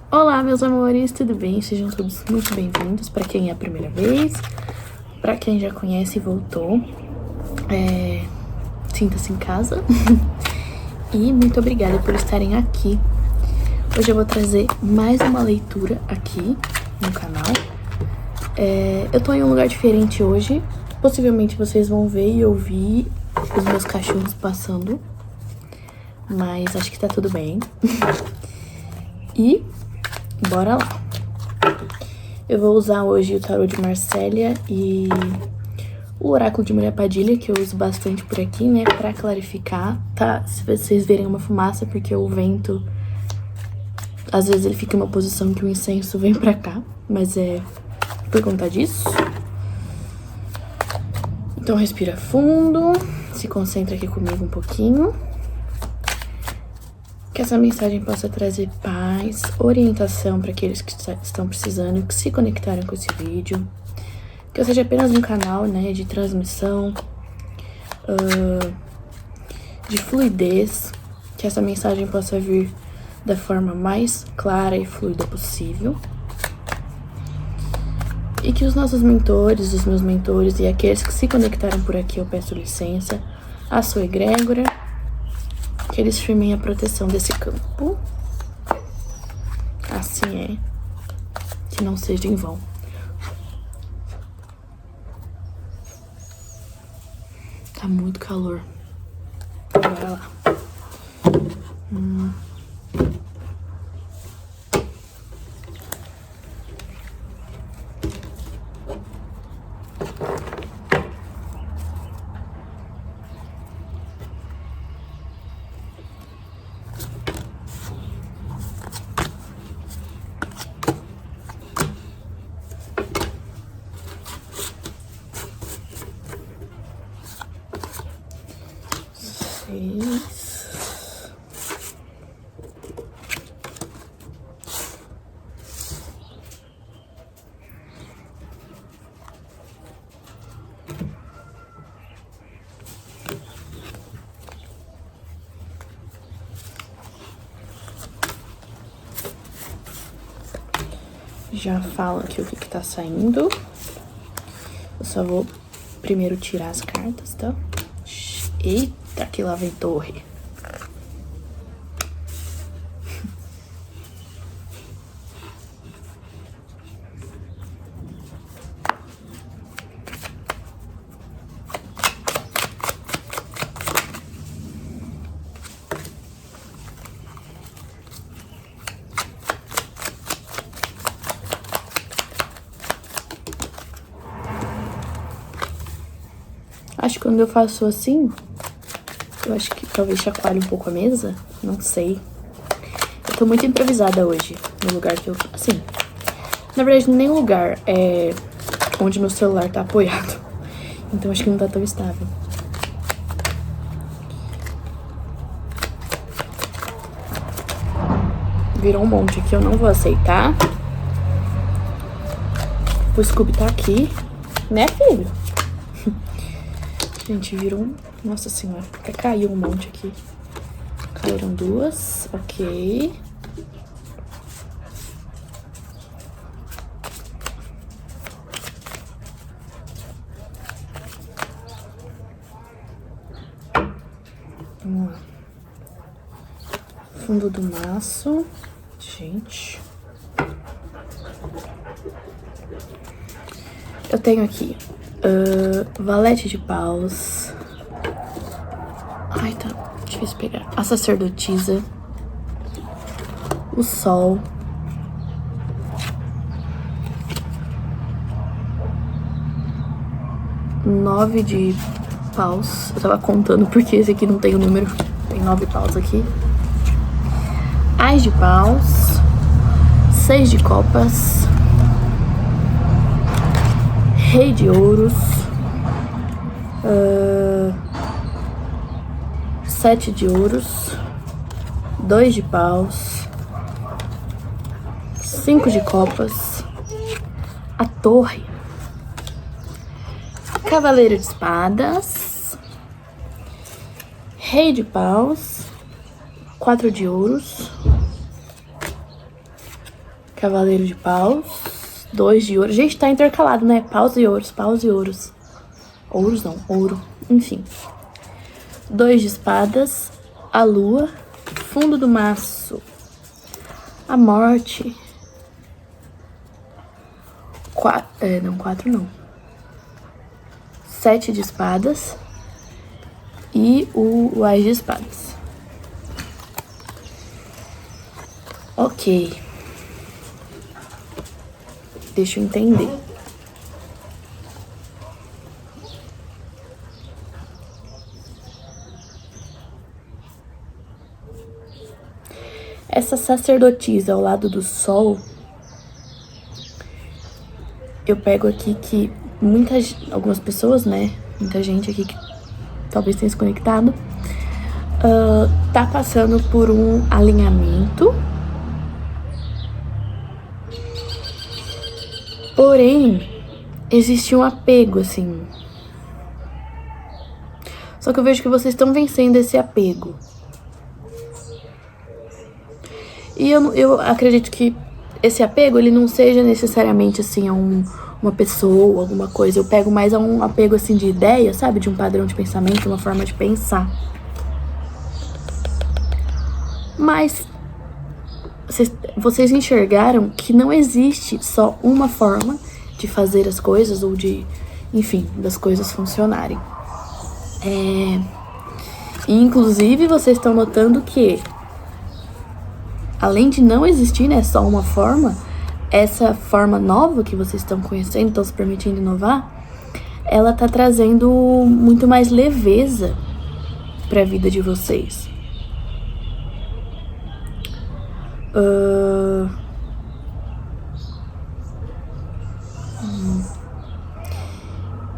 Olá, meus amores, tudo bem? Sejam todos muito bem-vindos. Para quem é a primeira vez, para quem já conhece e voltou, sinta-se em casa. E muito obrigada por estarem aqui. Hoje eu vou trazer mais uma leitura aqui no canal. Eu tô em um lugar diferente hoje. Possivelmente vocês vão ver e ouvir os meus cachorros passando, mas acho que tá tudo bem. E bora lá. Eu vou usar hoje o tarô de Marcélia e o oráculo de Mulher Padilha, que eu uso bastante por aqui, né, pra clarificar, tá? Se vocês verem uma fumaça, porque o vento, às vezes ele fica em uma posição que o incenso vem pra cá, mas é por conta disso. Então respira fundo, se concentra aqui comigo um pouquinho. Que essa mensagem possa trazer paz, orientação para aqueles que estão precisando, que se conectaram com esse vídeo. Que eu seja apenas um canal, né, de transmissão, de fluidez. Que essa mensagem possa vir da forma mais clara e fluida possível. E que os nossos mentores, os meus mentores e aqueles que se conectaram por aqui, eu peço licença, a sua egrégora, que eles firmem a proteção desse campo. Assim é. Que não seja em vão. Tá muito calor. Bora lá. Já falo aqui o que tá saindo. Eu só vou primeiro tirar as cartas, tá? Eita, que lá vem torre. Acho que quando eu faço assim, eu acho que talvez chacoalhe um pouco a mesa, não sei. Eu tô muito improvisada hoje, no lugar que eu... Assim, na verdade, nem lugar é onde meu celular tá apoiado. Então acho que não tá tão estável. Virou um monte aqui, eu não vou aceitar. O Scooby tá aqui, né, filho? Gente, virou um... Nossa senhora, até caiu um monte aqui. Caíram duas, ok. Vamos lá. Fundo do maço. Gente. Eu tenho aqui valete de paus. Ai, tá difícil pegar. A sacerdotisa. O sol. Nove de paus. Eu tava contando porque esse aqui não tem o número. Tem 9 paus aqui. Ás de paus. 6 de copas. Rei de ouros. 7 de ouros. 2 de paus. 5 de copas. A torre. Cavaleiro de espadas. Rei de paus. 4 de ouros. Cavaleiro de paus, 2 de ouro. Gente, tá intercalado, né? Paus e ouros, paus e ouros. Ouros não, ouro. Enfim. 2 de espadas, a lua, fundo do maço, a morte. 4 não. 7 de espadas e o ás de espadas. Ok. Deixa eu entender. Essa sacerdotisa ao lado do sol, eu pego aqui que algumas pessoas, né? Muita gente aqui que talvez tenha se conectado, tá passando por um alinhamento. Porém, existe um apego, assim. Só que eu vejo que vocês estão vencendo esse apego. E eu acredito que esse apego, ele não seja necessariamente, assim, a uma pessoa, alguma coisa. Eu pego mais a um apego, assim, de ideia, sabe? De um padrão de pensamento, uma forma de pensar. Mas vocês enxergaram que não existe só uma forma de fazer as coisas ou de, enfim, das coisas funcionarem. E inclusive vocês estão notando que, além de não existir, né, só uma forma, essa forma nova que vocês estão conhecendo, estão se permitindo inovar, ela tá trazendo muito mais leveza para a vida de vocês.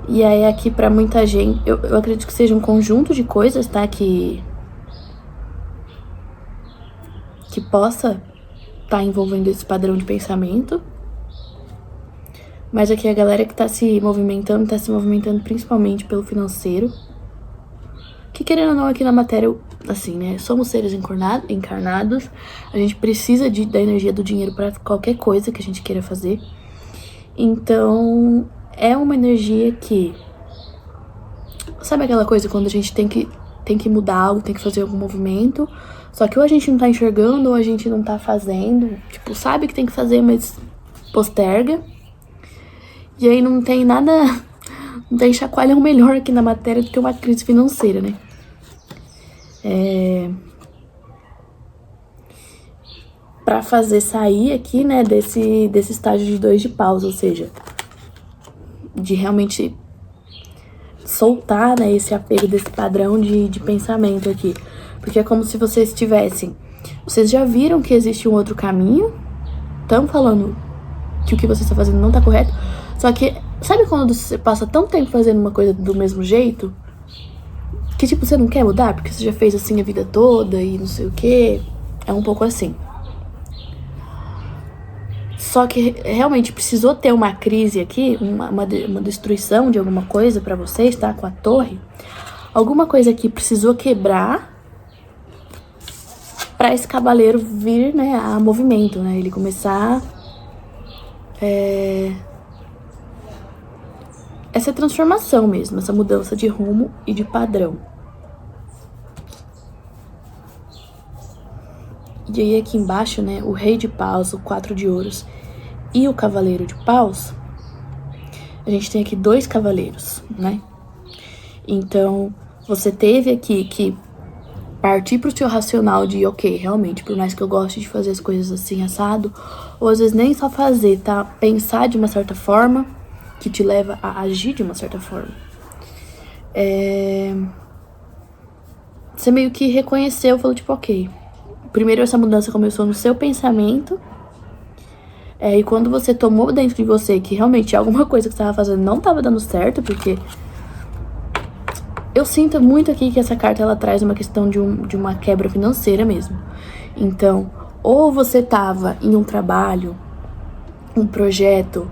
E aí aqui pra muita gente, eu acredito que seja um conjunto de coisas, tá? Que possa tá envolvendo esse padrão de pensamento. Mas aqui a galera que tá se movimentando principalmente pelo financeiro. Que querendo ou não, aqui na matéria, assim, né? Somos seres encarnados. A gente precisa da energia do dinheiro pra qualquer coisa que a gente queira fazer. Então, é uma energia que... Sabe aquela coisa quando a gente tem que mudar algo, tem que fazer algum movimento, só que ou a gente não tá enxergando ou a gente não tá fazendo. Tipo, sabe que tem que fazer, mas posterga. E aí não tem nada... Não tem chacoalhão melhor aqui na matéria do que uma crise financeira, né? Pra fazer sair aqui, né, desse estágio de 2 de paus, ou seja, de realmente soltar, né, esse apego desse padrão de pensamento aqui. Porque é como se vocês tivessem... Vocês já viram que existe um outro caminho, estão falando que o que você está fazendo não tá correto, só que, sabe quando você passa tanto tempo fazendo uma coisa do mesmo jeito, que tipo, você não quer mudar, porque você já fez assim a vida toda e não sei o quê? É um pouco assim. Só que realmente precisou ter uma crise aqui, uma destruição de alguma coisa pra vocês, tá? Com a torre. Alguma coisa aqui precisou quebrar pra esse cavaleiro vir, né, a movimento, né? Ele começar... essa transformação mesmo, essa mudança de rumo e de padrão. E aí aqui embaixo, né, o rei de paus, o 4 de ouros e o cavaleiro de paus, a gente tem aqui 2 cavaleiros, né? Então, você teve aqui que partir pro seu racional de, ok, realmente, por mais que eu goste de fazer as coisas assim, assado, ou às vezes nem só fazer, tá? Pensar de uma certa forma, que te leva a agir de uma certa forma. Você meio que reconheceu, falou tipo, ok, primeiro essa mudança começou no seu pensamento, e quando você tomou dentro de você que realmente alguma coisa que você estava fazendo não estava dando certo, porque eu sinto muito aqui que essa carta ela traz uma questão de uma quebra financeira mesmo. Então, ou você estava em um trabalho, um projeto,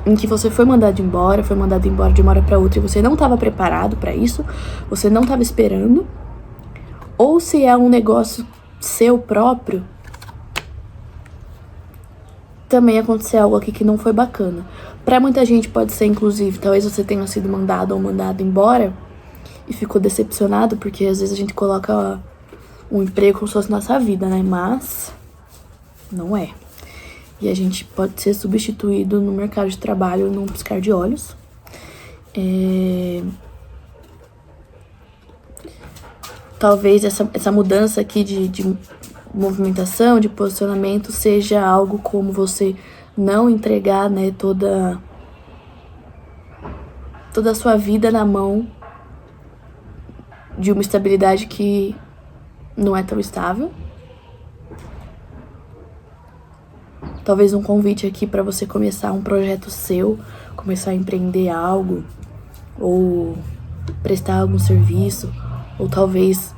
em que você foi mandado embora de uma hora para outra e você não estava preparado para isso, você não estava esperando, ou se é um negócio seu próprio também acontecer algo aqui que não foi bacana. Pra muita gente pode ser, inclusive, talvez você tenha sido mandado ou mandado embora e ficou decepcionado, porque às vezes a gente coloca um emprego como se fosse nossa vida, né? Mas não é. E a gente pode ser substituído no mercado de trabalho num piscar de olhos. Talvez essa mudança aqui de movimentação, de posicionamento, seja algo como você não entregar, né, toda a sua vida na mão de uma estabilidade que não é tão estável. Talvez um convite aqui para você começar um projeto seu, começar a empreender algo, ou prestar algum serviço, ou talvez,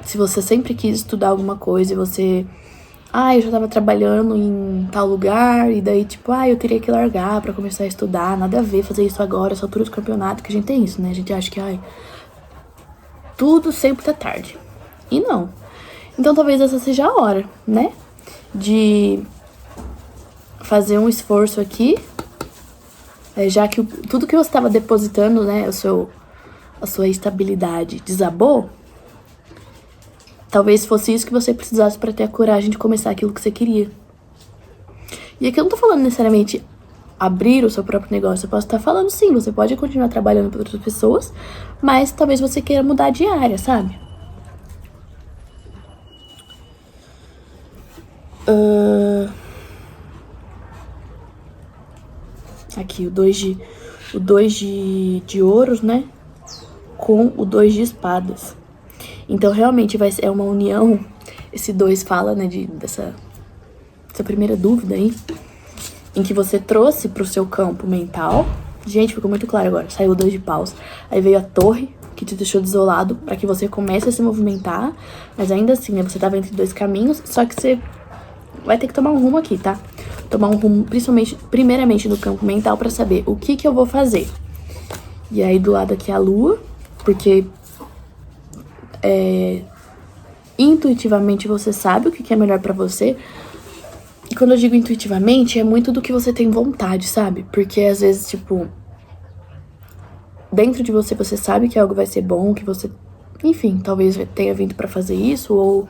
se você sempre quis estudar alguma coisa e você... eu já tava trabalhando em tal lugar, e daí, tipo, eu teria que largar pra começar a estudar, nada a ver fazer isso agora, essa altura do campeonato, que a gente tem isso, né? A gente acha que, tudo sempre tá tarde. E não. Então, talvez essa seja a hora, né? De fazer um esforço aqui, já que tudo que você estava depositando, né, a sua estabilidade desabou, talvez fosse isso que você precisasse para ter a coragem de começar aquilo que você queria. E aqui eu não tô falando necessariamente abrir o seu próprio negócio, eu posso estar falando sim, você pode continuar trabalhando para outras pessoas, mas talvez você queira mudar de área, sabe? Aqui, o 2 de ouros, né? Com o 2 de espadas. Então, realmente, é uma união. Esse 2 fala, né, dessa primeira dúvida aí, em que você trouxe pro seu campo mental. Gente, ficou muito claro agora. Saiu o 2 de paus. Aí veio a torre, que te deixou desolado, para que você comece a se movimentar. Mas ainda assim, né, você tava entre 2 caminhos, só que você vai ter que tomar um rumo aqui, tá? Tomar um rumo, primeiramente no campo mental, pra saber o que eu vou fazer. E aí, do lado aqui, a lua, porque intuitivamente você sabe o que é melhor pra você. E quando eu digo intuitivamente, é muito do que você tem vontade, sabe? Porque às vezes, tipo, dentro de você, você sabe que algo vai ser bom, que você, enfim, talvez tenha vindo pra fazer isso,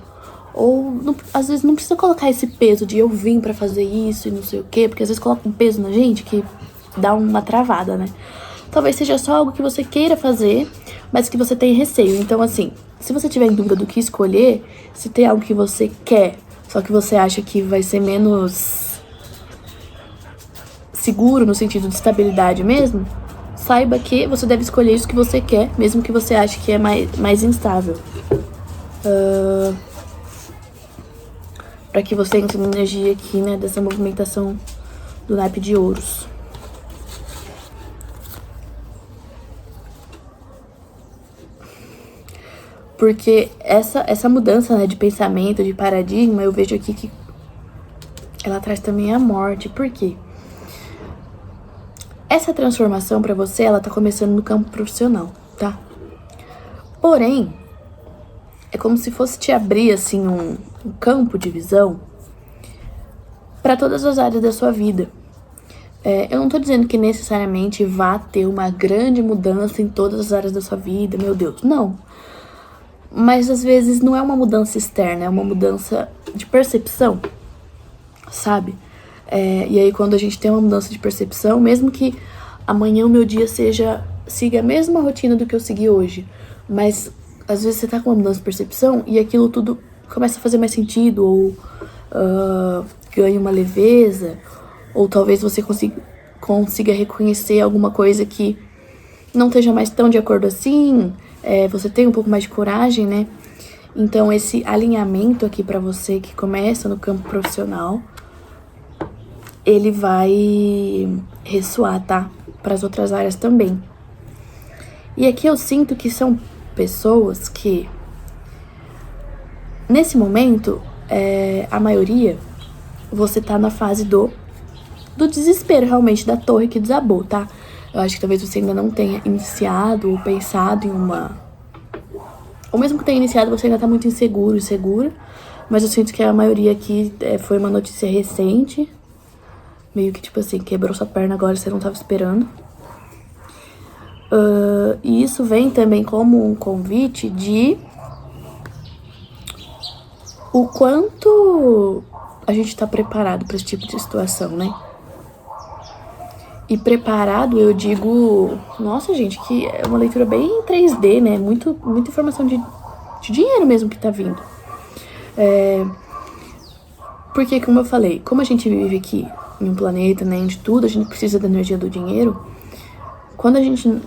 ou não, às vezes não precisa colocar esse peso de eu vim pra fazer isso e não sei o quê, porque às vezes coloca um peso na gente que dá uma travada, né? Talvez seja só algo que você queira fazer, mas que você tem receio. Então, assim, se você tiver em dúvida do que escolher, se tem algo que você quer, só que você acha que vai ser menos seguro no sentido de estabilidade mesmo, saiba que você deve escolher isso que você quer, mesmo que você ache que é mais instável. Pra que você entre na energia aqui, né, dessa movimentação do naipe de ouros. Porque essa mudança, né, de pensamento, de paradigma, eu vejo aqui que ela traz também a morte. Por quê? Essa transformação pra você, ela tá começando no campo profissional, tá? Porém, é como se fosse te abrir, assim, um campo de visão para todas as áreas da sua vida. Eu não tô dizendo que necessariamente vá ter uma grande mudança em todas as áreas da sua vida, meu Deus, não. Mas às vezes não é uma mudança externa, é uma mudança de percepção, sabe? E aí quando a gente tem uma mudança de percepção, mesmo que amanhã o meu dia siga a mesma rotina do que eu segui hoje, mas às vezes você tá com uma mudança de percepção e aquilo tudo começa a fazer mais sentido, ou ganha uma leveza, ou talvez você consiga reconhecer alguma coisa que não esteja mais tão de acordo assim, você tem um pouco mais de coragem, né? Então esse alinhamento aqui pra você que começa no campo profissional, ele vai ressoar, tá? Para as outras áreas também. E aqui eu sinto que são pessoas que, nesse momento, a maioria, você tá na fase do desespero, realmente, da torre que desabou, tá? Eu acho que talvez você ainda não tenha iniciado ou pensado em uma... Ou mesmo que tenha iniciado, você ainda tá muito inseguro, insegura. Mas eu sinto que a maioria aqui foi uma notícia recente. Meio que, tipo assim, quebrou sua perna agora, você não tava esperando. E isso vem também como um convite de o quanto a gente tá preparado pra esse tipo de situação, né? E preparado, eu digo... Nossa, gente, que é uma leitura bem 3D, né? Muita informação de dinheiro mesmo que tá vindo. Porque, como eu falei, como a gente vive aqui em um planeta, né, onde tudo a gente precisa da energia do dinheiro, quando a gente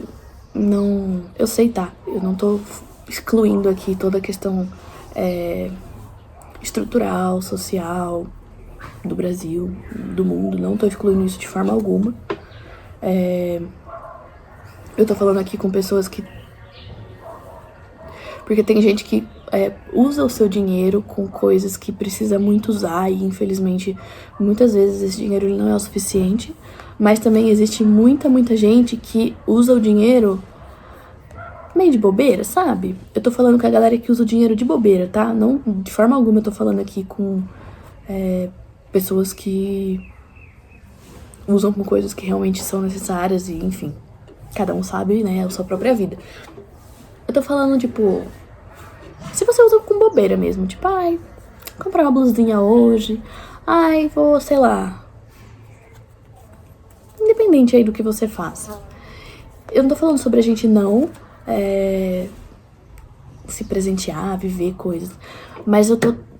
não... Eu sei, tá, eu não tô excluindo aqui toda a questão estrutural, social do Brasil, do mundo, não tô excluindo isso de forma alguma. Eu tô falando aqui com pessoas que... Porque tem gente que usa o seu dinheiro com coisas que precisa muito usar e, infelizmente, muitas vezes esse dinheiro ele não é o suficiente. Mas também existe muita gente que usa o dinheiro meio de bobeira, sabe? Eu tô falando com a galera que usa o dinheiro de bobeira, tá? Não, de forma alguma eu tô falando aqui com pessoas que usam com coisas que realmente são necessárias e, enfim, cada um sabe, né, a sua própria vida. Eu tô falando, tipo, se você usa com bobeira mesmo, tipo, ai, comprar uma blusinha hoje, ai, vou, sei lá, independente aí do que você faça. Eu não tô falando sobre a gente não se presentear, viver coisas, mas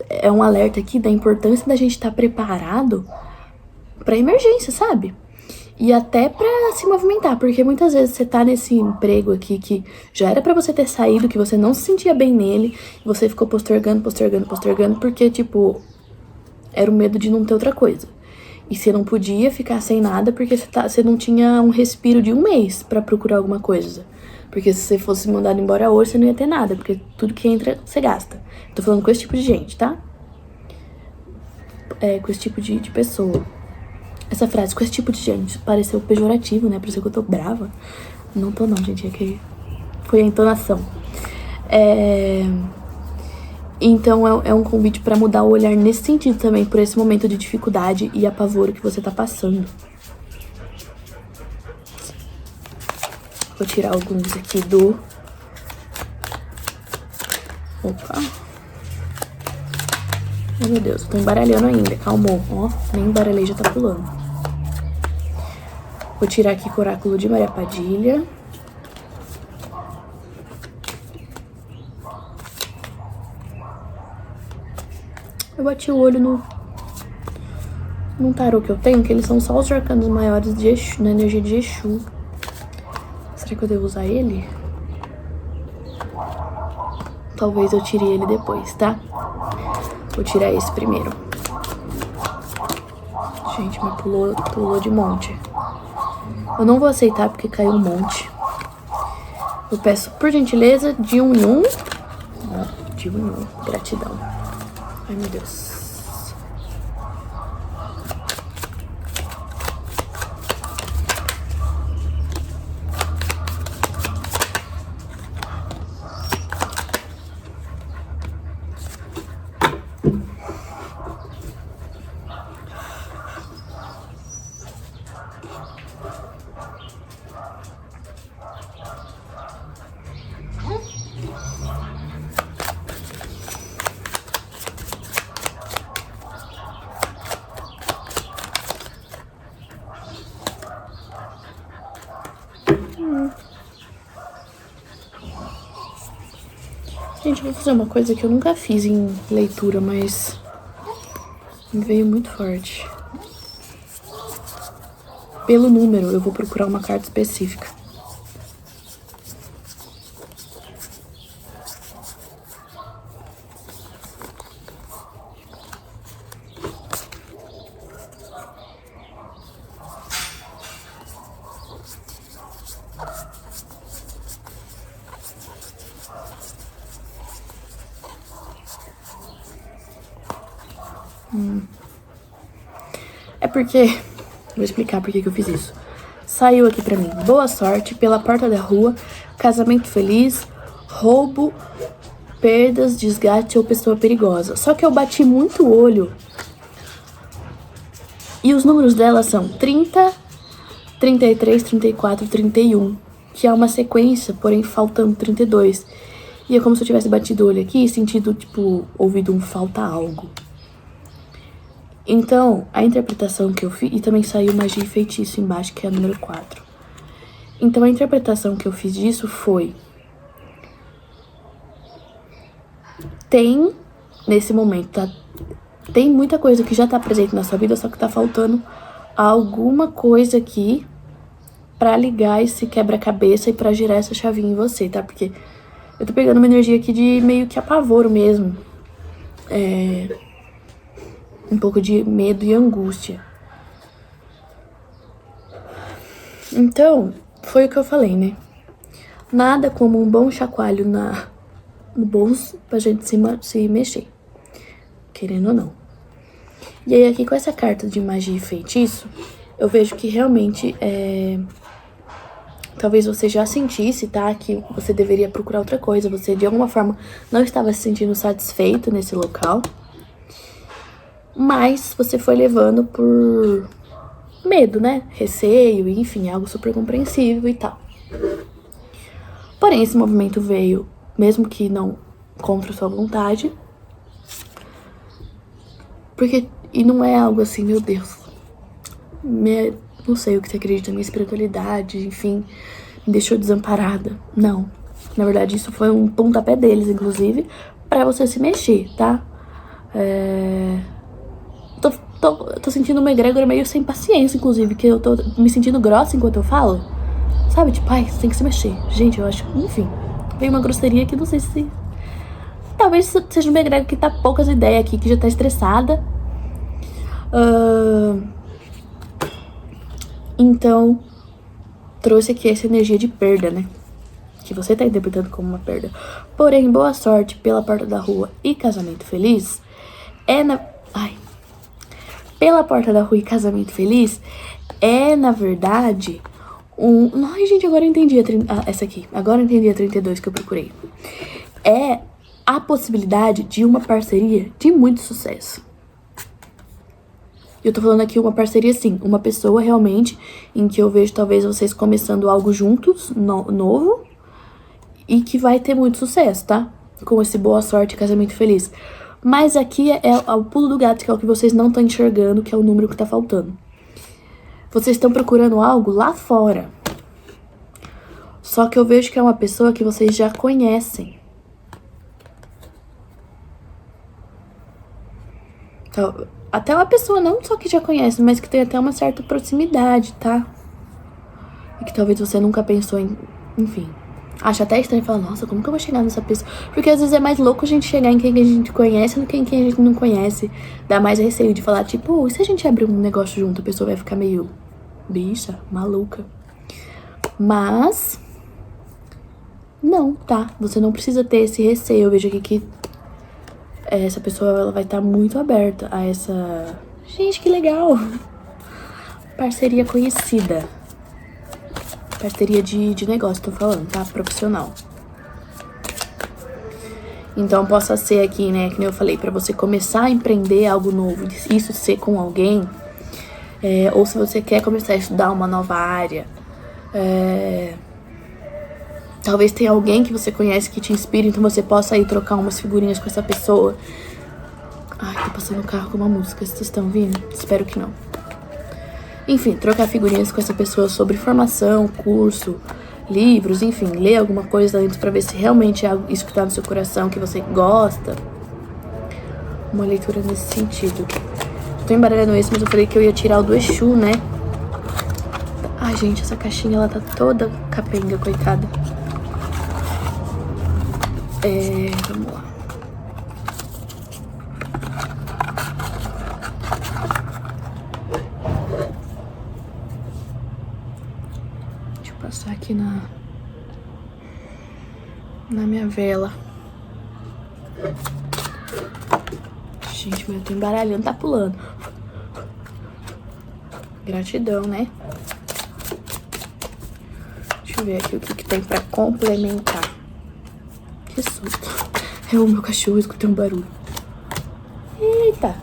é um alerta aqui da importância da gente estar preparado pra emergência, sabe? E até pra se movimentar, porque muitas vezes você tá nesse emprego aqui que já era pra você ter saído, que você não se sentia bem nele, e você ficou postergando, porque, tipo, era o medo de não ter outra coisa. E você não podia ficar sem nada porque você não tinha um respiro de 1 mês pra procurar alguma coisa. Porque se você fosse mandado embora hoje, você não ia ter nada, porque tudo que entra, você gasta. Tô falando com esse tipo de gente, tá? Com esse tipo de pessoa. Essa frase, com esse tipo de gente, pareceu pejorativo, né? Pareceu que eu tô brava. Não tô não, gente, é que foi a entonação. Então é um convite pra mudar o olhar nesse sentido também, por esse momento de dificuldade e apavoro que você tá passando. Vou tirar alguns aqui do... Opa. Ai, meu Deus, tô embaralhando ainda, calmou. Ó, nem embaralhei, já tá pulando. Vou tirar aqui o oráculo de Maria Padilha. Eu bati o olho num tarô que eu tenho, que eles são só os arcanos maiores de Exu, na energia de Exu. Será que eu devo usar ele? Talvez eu tire ele depois, tá? Vou tirar esse primeiro. Gente, me pulou de monte. Eu não vou aceitar porque caiu um monte. Eu peço, por gentileza, de 1 em 1. De 1 em 1. Gratidão. Ai, meu Deus. Gente, eu vou fazer uma coisa que eu nunca fiz em leitura, mas me veio muito forte. Pelo número, eu vou procurar uma carta específica. É porque... Vou explicar por que eu fiz isso. Saiu aqui pra mim. Boa sorte, pela porta da rua, casamento feliz, roubo, perdas, desgaste ou pessoa perigosa. Só que eu bati muito o olho E os números dela são 30, 33, 34, 31. Que é uma sequência, porém faltando 32. E é como se eu tivesse batido o olho aqui e sentido, tipo, ouvido um falta algo. Então, a interpretação que eu fiz... E também saiu magia e feitiço embaixo, que é a número 4. Então, a interpretação que eu fiz disso foi... Tem, nesse momento, tá? Tem muita coisa que já tá presente na sua vida, só que tá faltando alguma coisa aqui pra ligar esse quebra-cabeça e pra girar essa chavinha em você, tá? Porque eu tô pegando uma energia aqui de meio que apavoro mesmo. Um pouco de medo e angústia. Então, foi o que eu falei, né? Nada como um bom chacoalho no bolso pra gente se mexer. Querendo ou não. E aí aqui com essa carta de magia e feitiço, eu vejo que realmente talvez você já sentisse, tá? Que você deveria procurar outra coisa. Você de alguma forma não estava se sentindo satisfeito nesse local. Mas você foi levando por medo, né? Receio, enfim, algo super compreensível e tal. Porém, esse movimento veio, mesmo que não contra sua vontade. Porque, e não é algo assim, meu Deus. Não sei o que você acredita, minha espiritualidade, enfim, me deixou desamparada. Não. Na verdade, isso foi um pontapé deles, inclusive, pra você se mexer, tá? Tô sentindo uma egrégora meio sem paciência, inclusive, que eu tô me sentindo grossa enquanto eu falo. Sabe, tipo, ai, você tem que se mexer. Gente, eu acho, enfim, veio uma grosseria que não sei se... Talvez seja uma egrégora que tá poucas ideias aqui, que já tá estressada. Então, trouxe aqui essa energia de perda, né? Que você tá interpretando como uma perda. Porém, boa sorte pela porta da rua e casamento feliz pela porta da rua e casamento feliz é, na verdade, Ai, gente, agora eu entendi essa aqui. Agora eu entendi a 32 que eu procurei. É a possibilidade de uma parceria de muito sucesso. Eu tô falando aqui uma parceria, sim. Uma pessoa, realmente, em que eu vejo, talvez, vocês começando algo juntos, novo, e que vai ter muito sucesso, tá? Com esse boa sorte e casamento feliz. Mas aqui é o pulo do gato, que é o que vocês não estão enxergando, que é o número que tá faltando. Vocês estão procurando algo lá fora. Só que eu vejo que é uma pessoa que vocês já conhecem. Então, até uma pessoa não só que já conhece, mas que tem até uma certa proximidade, tá? E que talvez você nunca pensou em... Enfim. Acha até estranho e fala, nossa, como que eu vou chegar nessa pessoa? Porque às vezes é mais louco a gente chegar em quem a gente conhece do que em quem a gente não conhece. Dá mais receio de falar, tipo, e se a gente abrir um negócio junto, a pessoa vai ficar meio... bicha, maluca. Mas... não, tá? Você não precisa ter esse receio. Eu vejo aqui que essa pessoa, ela vai estar muito aberta a essa... Gente, que legal! Parceria conhecida. Parceria de negócio, tô falando, tá? Profissional. Então, possa ser aqui, né? Que nem eu falei, pra você começar a empreender algo novo, isso ser com alguém. Ou se você quer começar a estudar uma nova área. Talvez tenha alguém que você conhece que te inspire, então você possa ir trocar umas figurinhas com essa pessoa. Ai, tá passando um carro com uma música, vocês estão ouvindo? Espero que não. Enfim, trocar figurinhas com essa pessoa sobre formação, curso, livros, enfim, ler alguma coisa antes pra ver se realmente é isso que tá no seu coração, que você gosta. Uma leitura nesse sentido. Eu tô embaralhando esse, mas eu falei que eu ia tirar o do Exu, né? Ai, gente, essa caixinha, ela tá toda capenga, coitada. Vamos lá. Deixa eu passar aqui na minha vela. Gente, mas eu tô embaralhando, tá pulando. Gratidão, né? Deixa eu ver aqui o que tem pra complementar. Que susto. É o meu cachorro, escutei um barulho. Eita.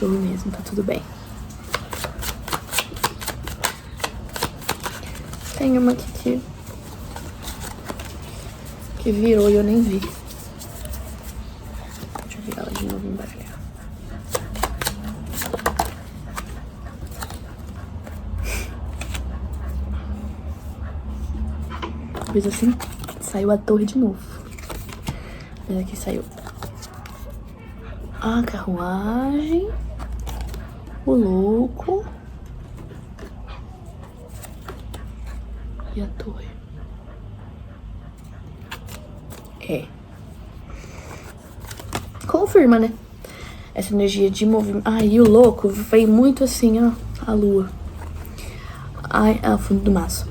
cachorro mesmo, tá tudo bem. Tem uma aqui que virou e eu nem vi. Deixa eu virar ela de novo e embaralhar. Coisa assim, saiu a torre de novo. Mas aqui saiu a carruagem, o louco e a torre. Confirma, né? Essa energia de movimento. E o louco veio muito assim, ó, a lua. Ao fundo do maço.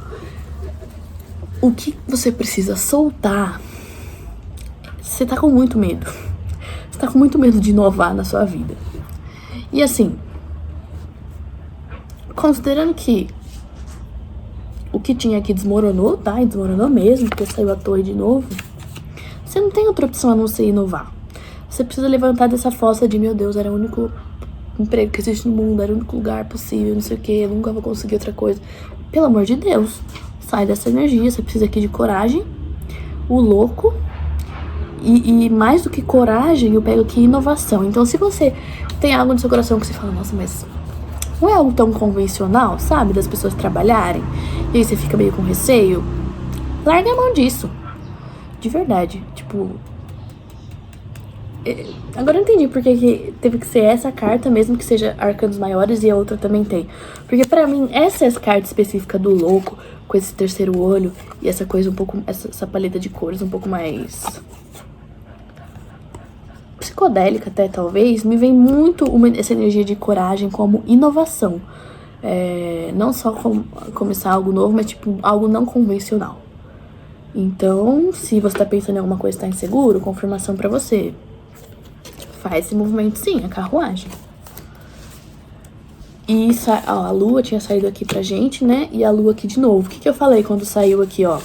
O que você precisa soltar? Você tá com muito medo. Você tá com muito medo de inovar na sua vida. E assim, considerando que o que tinha aqui desmoronou, tá? E desmoronou mesmo, porque saiu a torre de novo. Você não tem outra opção a não ser inovar. Você precisa levantar dessa fossa de, meu Deus, era o único emprego que existe no mundo, era o único lugar possível, não sei o que, eu nunca vou conseguir outra coisa. Pelo amor de Deus, sai dessa energia. Você precisa aqui de coragem, o louco, e mais do que coragem, eu pego aqui inovação. Então, se você tem algo no seu coração que você fala, nossa, mas não é algo tão convencional, sabe? Das pessoas trabalharem, e aí você fica meio com receio, larga a mão disso. De verdade, tipo... Agora eu entendi porque que teve que ser essa carta, mesmo que seja arcanos maiores, e a outra também tem. Porque pra mim, essa é a carta específica do louco, com esse terceiro olho, e essa coisa um pouco... Essa paleta de cores um pouco mais... psicodélica até, talvez, me vem muito essa energia de coragem como inovação. Não só começar algo novo, mas tipo, algo não convencional. Então, se você tá pensando em alguma coisa e tá inseguro, confirmação pra você. Faz esse movimento sim, a carruagem. E a lua tinha saído aqui pra gente, né? E a lua aqui de novo. O que eu falei quando saiu aqui, ó?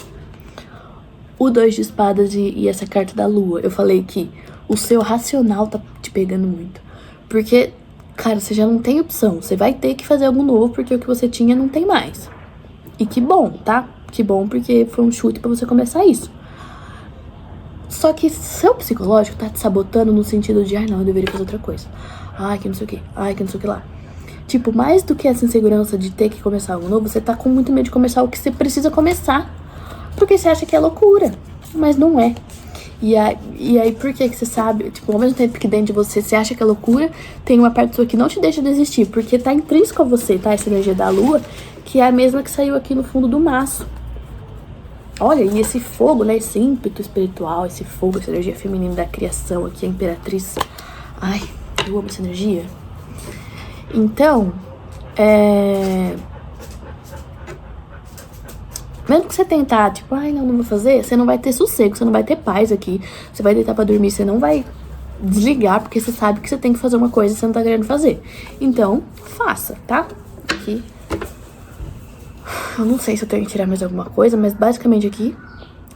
O 2 de espadas e essa carta da lua. Eu falei que o seu racional tá te pegando muito. Porque, cara, você já não tem opção. Você vai ter que fazer algo novo, porque o que você tinha não tem mais. E que bom, tá? Que bom, porque foi um chute pra você começar isso. Só que seu psicológico tá te sabotando no sentido de, não, eu deveria fazer outra coisa. Que não sei o que. Que não sei o que lá. Tipo, mais do que essa insegurança de ter que começar algo novo, você tá com muito medo de começar o que você precisa começar. Porque você acha que é loucura. Mas não é. E aí, por que você sabe? Tipo, ao mesmo tempo que dentro de você acha que é loucura, tem uma parte sua que não te deixa desistir. Porque tá intrínseco a você, tá? Essa energia da lua, que é a mesma que saiu aqui no fundo do maço. Olha, e esse fogo, né? Esse ímpeto espiritual, esse fogo, essa energia feminina da criação aqui, a imperatriz. Eu amo essa energia. Então, mesmo que você tentar, tipo, não vou fazer, você não vai ter sossego, você não vai ter paz aqui. Você vai deitar pra dormir, você não vai desligar, porque você sabe que você tem que fazer uma coisa e você não tá querendo fazer. Então, faça, tá? Aqui. Eu não sei se eu tenho que tirar mais alguma coisa, mas basicamente aqui,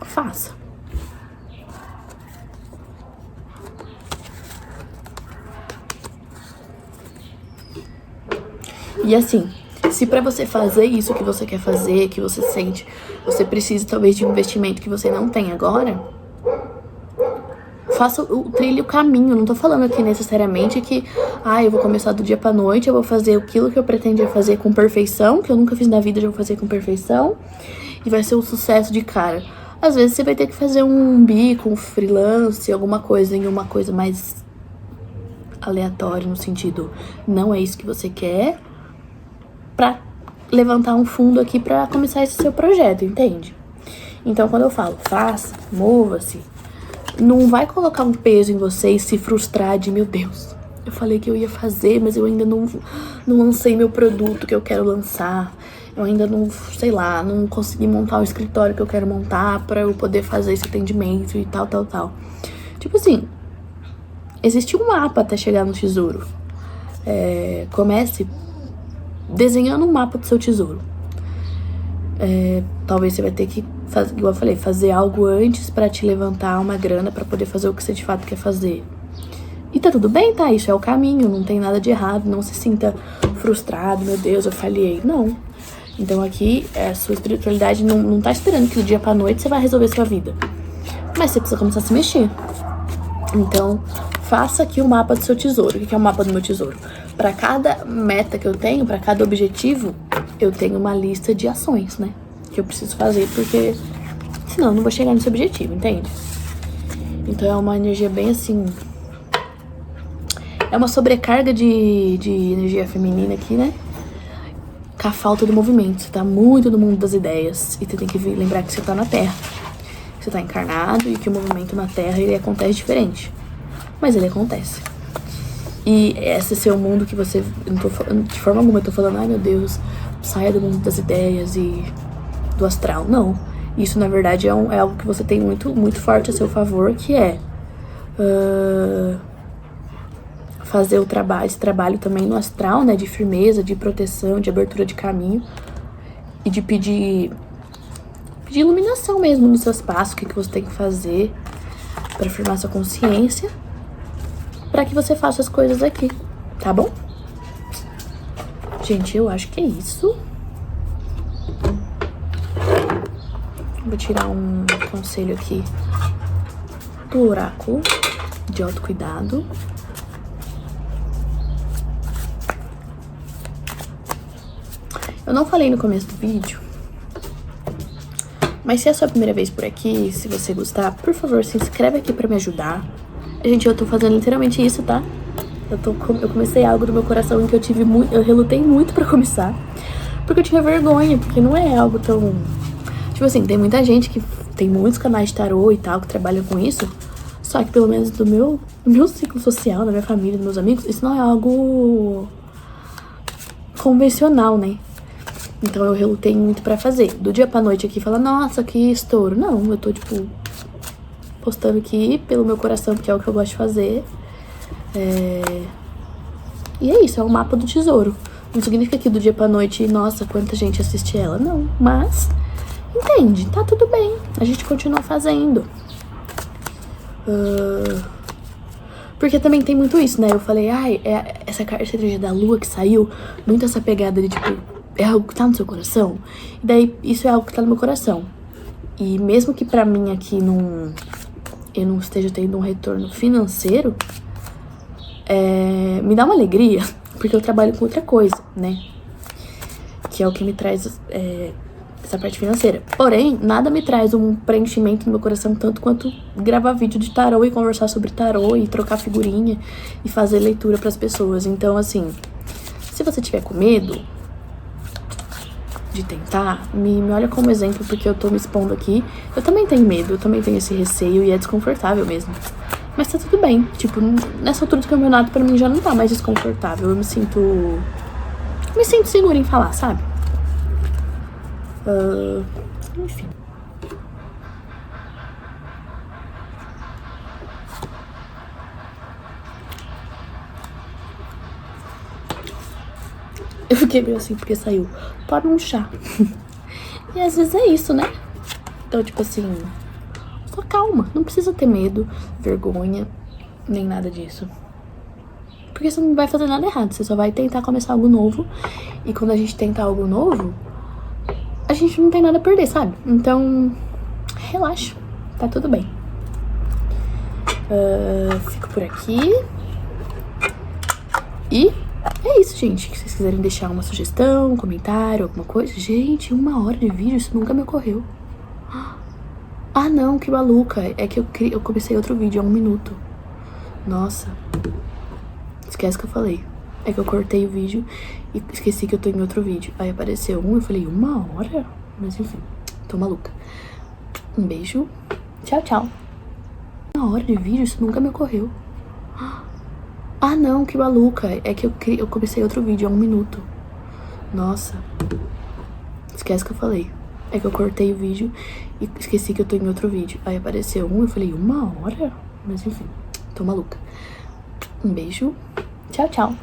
faça. E assim, se pra você fazer isso que você quer fazer, que você sente, você precisa talvez de um investimento que você não tem agora, faça trilhe o caminho. Não tô falando aqui necessariamente que, eu vou começar do dia pra noite, eu vou fazer aquilo que eu pretendia fazer com perfeição, que eu nunca fiz na vida, eu vou fazer com perfeição, e vai ser um sucesso de cara. Às vezes você vai ter que fazer um bico, um freelance, alguma coisa, em uma coisa mais aleatória, no sentido, não é isso que você quer, pra levantar um fundo aqui pra começar esse seu projeto, entende? Então, quando eu falo, faça, mova-se, não vai colocar um peso em você e se frustrar de, meu Deus, eu falei que eu ia fazer, mas eu ainda não lancei meu produto que eu quero lançar. Eu ainda não, sei lá, não consegui montar o escritório que eu quero montar pra eu poder fazer esse atendimento e tal. Tipo assim, existe um mapa até chegar no tesouro. Comece desenhando um mapa do seu tesouro. Talvez você vai ter que, igual eu falei, fazer algo antes pra te levantar uma grana pra poder fazer o que você de fato quer fazer. E tá tudo bem, tá? Isso é o caminho, não tem nada de errado. Não se sinta frustrado, meu Deus, eu falhei. Não. Então aqui, a sua espiritualidade não tá esperando que do dia pra noite você vai resolver sua vida. Mas você precisa começar a se mexer. Então, faça aqui o mapa do seu tesouro. O que é o mapa do meu tesouro? Pra cada meta que eu tenho, pra cada objetivo, eu tenho uma lista de ações, né? Que eu preciso fazer, porque senão eu não vou chegar nesse objetivo, entende? Então é uma energia bem assim... É uma sobrecarga de energia feminina aqui, né? Com a falta do movimento. Você tá muito no mundo das ideias. E você tem que lembrar que você tá na Terra. Você tá encarnado e que o movimento na Terra, ele acontece diferente. Mas ele acontece. E esse seu mundo que você... Eu não tô falando, de forma alguma eu tô falando, ai meu Deus, saia do mundo das ideias e do astral. Não. Isso, na verdade, é algo que você tem muito, muito forte a seu favor, que é... fazer esse trabalho também no astral, né, de firmeza, de proteção, de abertura de caminho e de pedir iluminação mesmo nos seus passos, o que você tem que fazer para firmar sua consciência, para que você faça as coisas aqui, tá bom? Gente, eu acho que é isso. Vou tirar um conselho aqui do oráculo de autocuidado. Eu não falei no começo do vídeo, mas se é a sua primeira vez por aqui, se você gostar, por favor, se inscreve aqui pra me ajudar. Gente, eu tô fazendo literalmente isso, tá? Eu comecei algo do meu coração em que eu relutei muito pra começar, porque eu tinha vergonha, porque não é algo tão... Tipo assim, tem muita gente que tem muitos canais de tarô e tal, que trabalham com isso, só que pelo menos do meu ciclo social, da minha família, dos meus amigos, isso não é algo convencional, né? Então eu relutei muito pra fazer. Do dia pra noite aqui, falar, nossa, que estouro. Não, eu tô, tipo, postando aqui pelo meu coração, porque é o que eu gosto de fazer. E é isso, é o mapa do tesouro. Não significa que do dia pra noite, nossa, quanta gente assiste ela. Não, mas, entende, tá tudo bem. A gente continua fazendo. Porque também tem muito isso, né? Eu falei, ai, essa energia da lua que saiu, muito essa pegada de, tipo, é algo que tá no seu coração. E daí, isso é algo que tá no meu coração. E mesmo que pra mim aqui eu não esteja tendo um retorno financeiro, me dá uma alegria, porque eu trabalho com outra coisa, né? Que é o que me traz essa parte financeira. Porém, nada me traz um preenchimento no meu coração tanto quanto gravar vídeo de tarô e conversar sobre tarô e trocar figurinha e fazer leitura pras pessoas. Então, assim, se você tiver com medo de tentar, me olha como exemplo, porque eu tô me expondo aqui. Eu também tenho medo, eu também tenho esse receio e é desconfortável mesmo. Mas tá tudo bem. Tipo, nessa altura do campeonato pra mim já não tá mais desconfortável. Eu me sinto segura em falar, sabe? Enfim. Eu fiquei meio assim porque saiu, toma um chá. E às vezes é isso, né? Então, tipo assim, só calma. Não precisa ter medo, vergonha, nem nada disso. Porque você não vai fazer nada errado. Você só vai tentar começar algo novo. E quando a gente tenta algo novo, a gente não tem nada a perder, sabe? Então, relaxa. Tá tudo bem. Fico por aqui. E é isso, gente. Se vocês quiserem deixar uma sugestão, um comentário, alguma coisa. Gente, 1 hora de vídeo, isso nunca me ocorreu. Ah, não, que maluca. É que eu comecei outro vídeo, é 1 minuto. Nossa. Esquece que eu falei. É que eu cortei o vídeo e esqueci que eu tô em outro vídeo. Aí apareceu eu falei, 1 hora? Mas enfim, tô maluca. Um beijo. Tchau, tchau. 1 hora de vídeo, isso nunca me ocorreu. Ah, não, que maluca. É que eu comecei outro vídeo, é 1 minuto. Nossa. Esquece que eu falei. É que eu cortei o vídeo e esqueci que eu tô em outro vídeo. Aí apareceu eu falei, 1 hora? Mas enfim, tô maluca. Um beijo. Tchau, tchau.